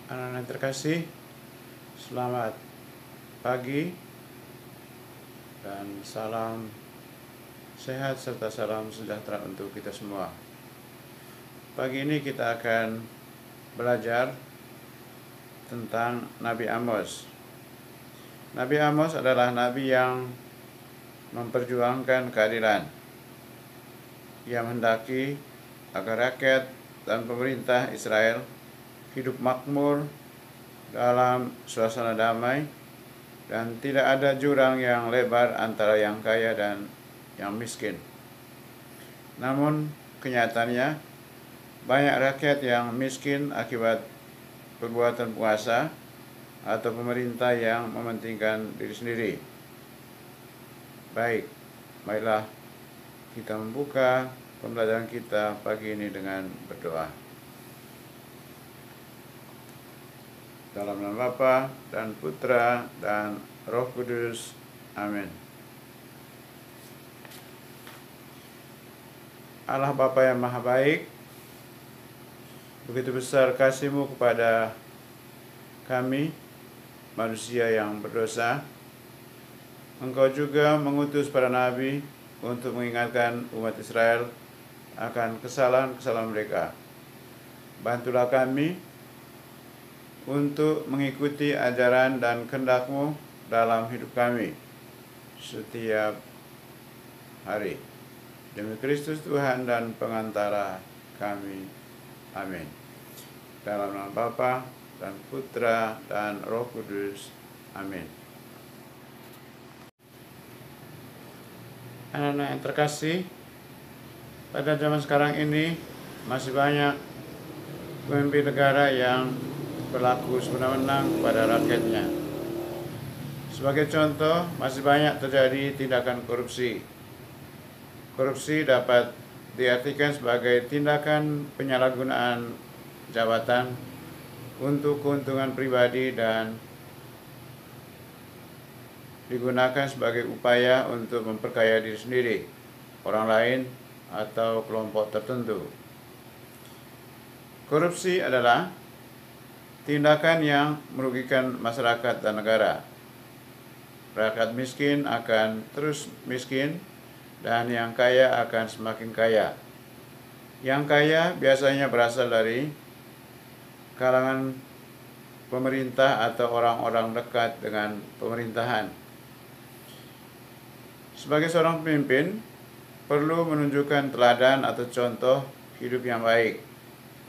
Anak-anak yang terkasih, selamat pagi dan salam sehat serta salam sejahtera untuk kita semua. Pagi ini kita akan belajar tentang Nabi Amos. Nabi Amos adalah nabi yang memperjuangkan keadilan. Ia menghendaki agar rakyat dan pemerintah Israel hidup makmur dalam suasana damai dan tidak ada jurang yang lebar antara yang kaya dan yang miskin. Namun kenyataannya banyak rakyat yang miskin akibat perbuatan penguasa atau pemerintah yang mementingkan diri sendiri. Baik, marilah kita membuka pembelajaran kita pagi ini dengan berdoa. Dalam nama Bapa dan Putra dan Roh Kudus. Amin. Allah Bapa yang Maha Baik, begitu besar kasih-Mu kepada kami, manusia yang berdosa. Engkau juga mengutus para nabi untuk mengingatkan umat Israel akan kesalahan-kesalahan mereka. Bantulah kami untuk mengikuti ajaran dan kehendak-Mu dalam hidup kami setiap hari. Demi Kristus Tuhan dan pengantara kami. Amin. Dalam nama Bapa dan Putra dan Roh Kudus. Amin. Anak-anak yang terkasih, pada zaman sekarang ini masih banyak pemimpin negara yang berlaku sewenang-wenang kepada rakyatnya. Sebagai contoh, masih banyak terjadi tindakan korupsi. Korupsi dapat diartikan sebagai tindakan penyalahgunaan jabatan untuk keuntungan pribadi dan digunakan sebagai upaya untuk memperkaya diri sendiri, orang lain, atau kelompok tertentu. Korupsi adalah tindakan yang merugikan masyarakat dan negara. Rakyat miskin akan terus miskin dan yang kaya akan semakin kaya. Yang kaya biasanya berasal dari kalangan pemerintah atau orang-orang dekat dengan pemerintahan. Sebagai seorang pemimpin, perlu menunjukkan teladan atau contoh hidup yang baik,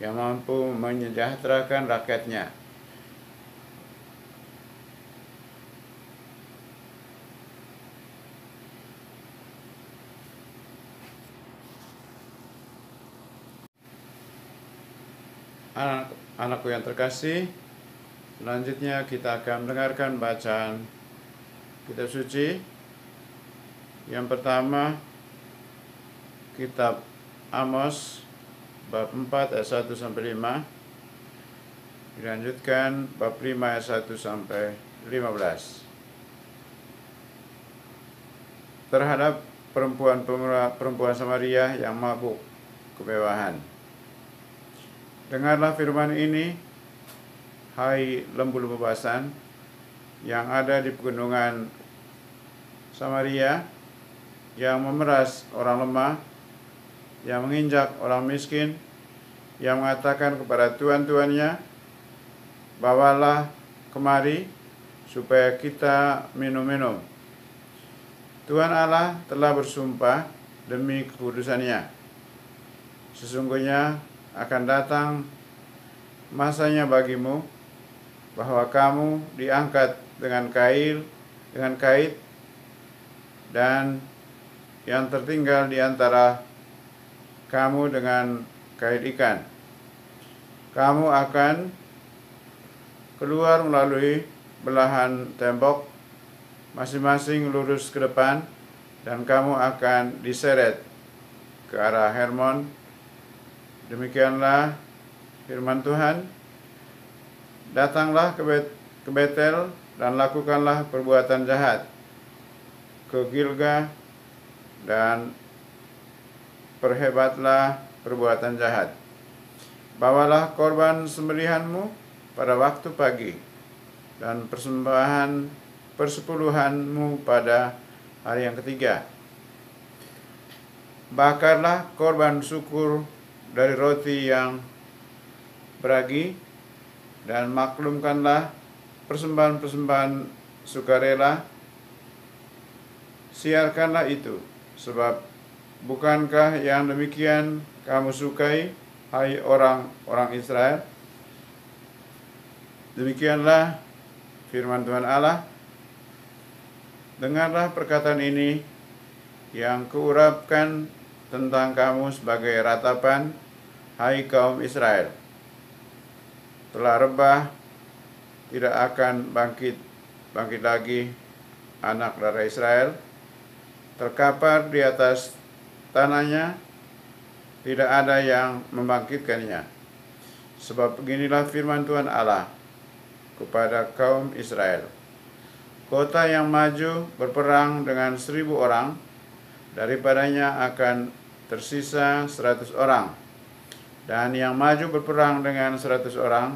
yang mampu menyejahterakan rakyatnya. Anak-anakku yang terkasih, selanjutnya kita akan mendengarkan bacaan kitab suci. Yang pertama, kitab Amos bab 4 ayat 1 sampai 5, dilanjutkan bab 5 ayat 1 sampai 15. Terhadap perempuan Samaria yang mabuk kemewahan. Dengarlah firman ini, hai lembu-lembu Basan yang ada di pegunungan Samaria, yang memeras orang lemah, yang menginjak orang miskin, yang mengatakan kepada tuan-tuannya, bawalah kemari supaya kita minum-minum. Tuhan Allah telah bersumpah demi kekudusannya. Sesungguhnya akan datang masanya bagimu bahwa kamu diangkat dengan kait dan yang tertinggal di antara kamu dengan kait ikan. Kamu akan keluar melalui belahan tembok, masing-masing lurus ke depan, dan kamu akan diseret ke arah Hermon. Demikianlah firman Tuhan. Datanglah ke Betel dan lakukanlah perbuatan jahat, ke Gilgal dan perhebatlah perbuatan jahat. Bawalah korban sembelihanmu pada waktu pagi, dan persembahan persepuluhanmu pada hari yang ketiga. Bakarlah korban syukur dari roti yang beragi, dan maklumkanlah persembahan-persembahan sukarela. Siarkanlah itu, sebab bukankah yang demikian kamu sukai, hai orang-orang Israel? Demikianlah firman Tuhan Allah. Dengarlah perkataan ini yang kuurapkan tentang kamu sebagai ratapan, hai kaum Israel. Telah rebah, tidak akan bangkit lagi anak darah Israel. Terkapar di atas tanahnya, tidak ada yang membangkitkannya. Sebab beginilah firman Tuhan Allah kepada kaum Israel. Kota yang maju berperang dengan 1.000 orang, daripadanya akan tersisa 100 orang. Dan yang maju berperang dengan 100 orang,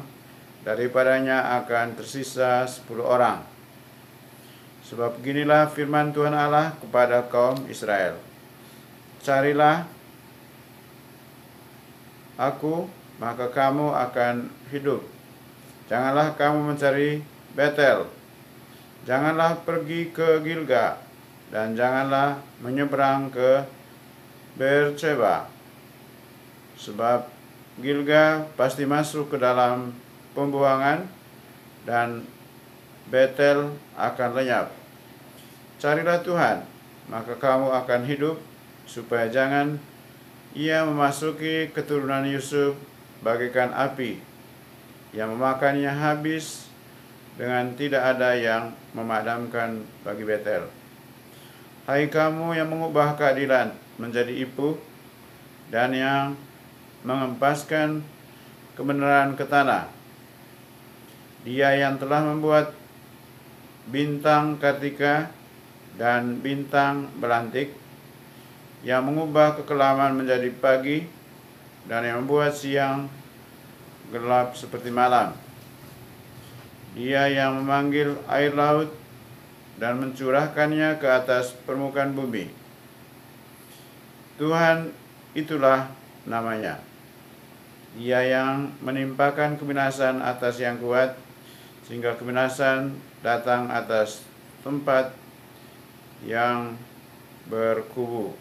daripadanya akan tersisa 10 orang. Sebab beginilah firman Tuhan Allah kepada kaum Israel. Carilah aku, maka kamu akan hidup. Janganlah kamu mencari Betel. Janganlah pergi ke Gilgal, dan janganlah menyeberang ke Beersheba. Sebab Gilgal pasti masuk ke dalam pembuangan, dan Betel akan lenyap. Carilah Tuhan, maka kamu akan hidup, supaya jangan ia memasuki keturunan Yusuf bagaikan api, yang memakannya habis dengan tidak ada yang memadamkan bagi Betel. Hai kamu yang mengubah keadilan menjadi ipuh, dan yang mengempaskan kebenaran ke tanah. Dia yang telah membuat bintang Kartika dan bintang belantik, yang mengubah kekelaman menjadi pagi, dan yang membuat siang gelap seperti malam. Dia yang memanggil air laut dan mencurahkannya ke atas permukaan bumi. Tuhan itulah namanya. Dia yang menimpakan kebinasan atas yang kuat, sehingga kebinasan datang atas tempat yang berkubu.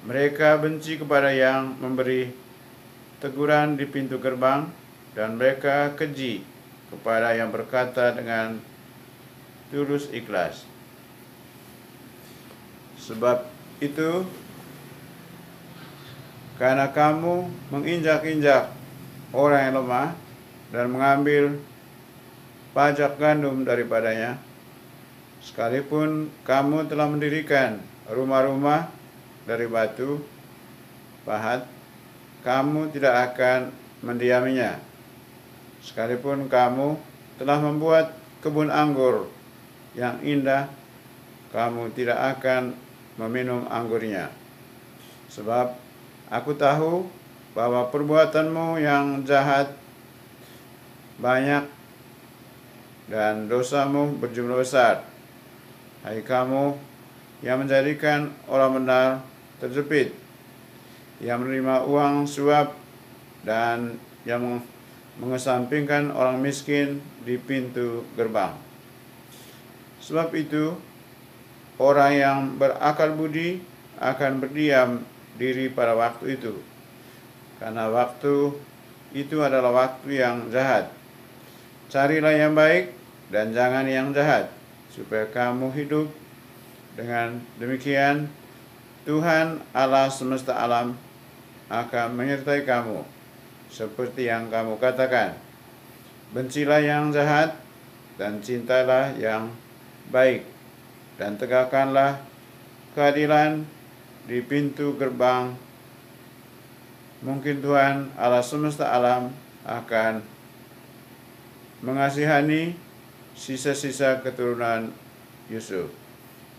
Mereka benci kepada yang memberi teguran di pintu gerbang, dan mereka keji kepada yang berkata dengan tulus ikhlas. Sebab itu, karena kamu menginjak-injak orang yang lemah dan mengambil pajak gandum daripadanya, sekalipun kamu telah mendirikan rumah-rumah dari batu pahat, kamu tidak akan mendiaminya. Sekalipun kamu telah membuat kebun anggur yang indah, kamu tidak akan meminum anggurnya. Sebab aku tahu bahwa perbuatanmu yang jahat banyak, dan dosamu berjumlah besar. Hai kamu yang menjadikan orang benar terjepit, yang menerima uang suap, dan yang mengesampingkan orang miskin di pintu gerbang. Sebab itu, orang yang berakal budi akan berdiam diri pada waktu itu, karena waktu itu adalah waktu yang jahat. Carilah yang baik dan jangan yang jahat, supaya kamu hidup. Dengan demikian, Tuhan Allah semesta alam akan menyertai kamu, seperti yang kamu katakan. Bencilah yang jahat dan cintalah yang baik, dan tegakkanlah keadilan di pintu gerbang. Mungkin Tuhan Allah semesta alam akan mengasihani sisa-sisa keturunan Yusuf.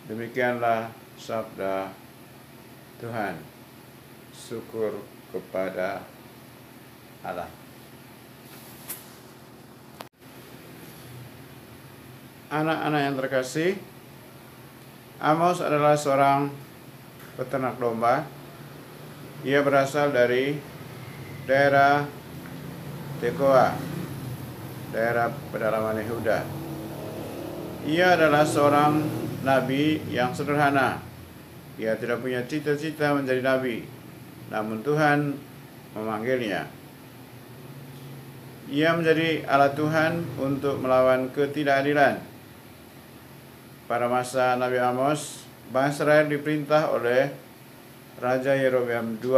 Demikianlah sabda Tuhan. Syukur kepada Allah. Anak-anak yang terkasih, Amos adalah seorang peternak domba. Ia berasal dari daerah Tekoa, daerah pedalaman Yehuda. Ia adalah seorang nabi yang sederhana. Ia tidak punya cita-cita menjadi nabi, namun Tuhan memanggilnya. Ia menjadi alat Tuhan untuk melawan ketidakadilan. Pada masa Nabi Amos, bangsa Israel diperintah oleh Raja Yerobeam II.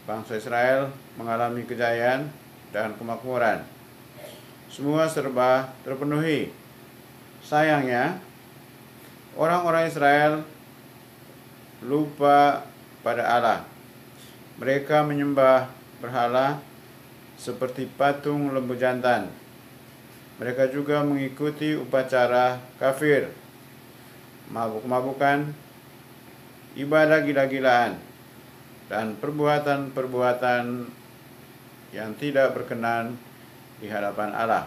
Bangsa Israel mengalami kejayaan dan kemakmuran. Semua serba terpenuhi. Sayangnya, orang-orang Israel lupa pada Allah. Mereka menyembah berhala seperti patung lembu jantan. Mereka juga mengikuti upacara kafir, mabuk-mabukan, ibadah gila-gilaan, dan perbuatan-perbuatan yang tidak berkenan di hadapan Allah.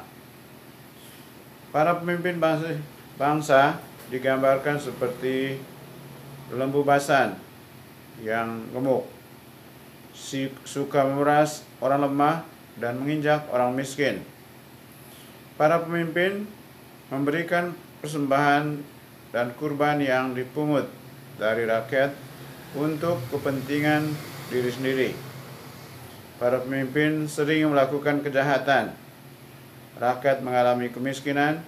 Para pemimpin bangsa digambarkan seperti lembu basan yang gemuk, suka memeras orang lemah dan menginjak orang miskin. Para pemimpin memberikan persembahan dan kurban yang dipungut dari rakyat untuk kepentingan diri sendiri. Para pemimpin sering melakukan kejahatan. Rakyat mengalami kemiskinan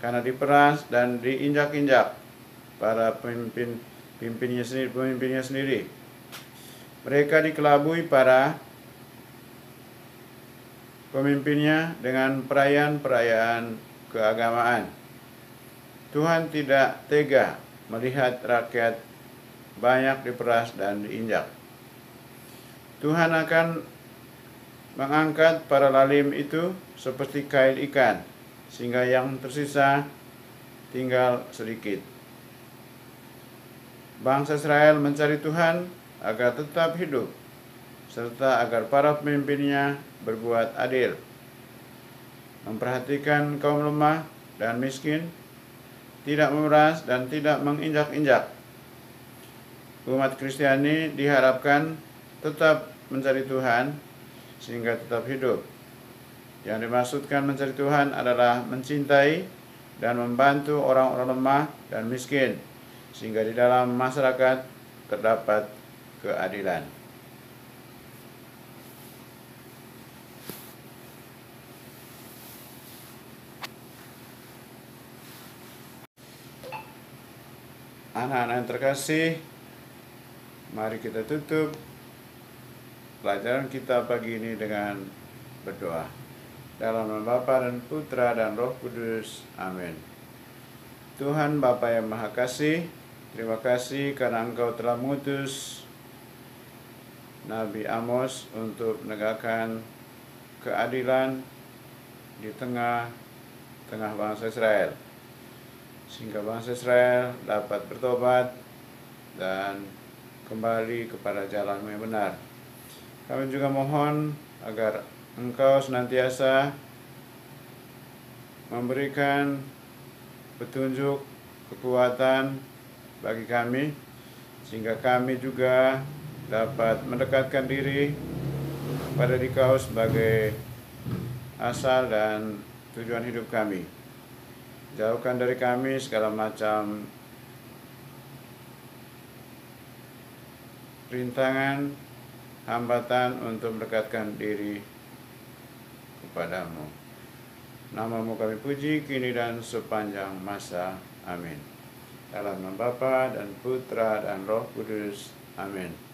karena diperas dan diinjak-injak para pemimpinnya sendiri. Mereka dikelabui para pemimpinnya dengan perayaan-perayaan keagamaan. Tuhan tidak tega melihat rakyat banyak diperas dan diinjak. Tuhan akan mengangkat para lalim itu seperti kail ikan, sehingga yang tersisa tinggal sedikit. Bangsa Israel mencari Tuhan agar tetap hidup, serta agar para pemimpinnya berbuat adil, memperhatikan kaum lemah dan miskin, tidak memeras dan tidak menginjak-injak. Umat Kristiani diharapkan tetap mencari Tuhan sehingga tetap hidup. Yang dimaksudkan mencari Tuhan adalah mencintai dan membantu orang-orang lemah dan miskin, sehingga di dalam masyarakat terdapat keadilan. Anak-anak yang terkasih, mari kita tutup pelajaran kita pagi ini dengan berdoa. Dalam nama Bapa dan Putra dan Roh Kudus. Amin. Tuhan Bapa yang Maha Kasih, terima kasih karena Engkau telah mengutus Nabi Amos untuk menegakkan keadilan di tengah-tengah bangsa Israel, sehingga bangsa Israel dapat bertobat dan kembali kepada jalan yang benar. Kami juga mohon agar Engkau senantiasa memberikan petunjuk, kekuatan bagi kami, sehingga kami juga dapat mendekatkan diri pada Dikau sebagai asal dan tujuan hidup kami. Jauhkan dari kami segala macam rintangan, hambatan untuk mendekatkan diri kepadamu. Namamu kami puji kini dan sepanjang masa. Amin. Dalam nama Bapa dan Putra dan Roh Kudus. Amin.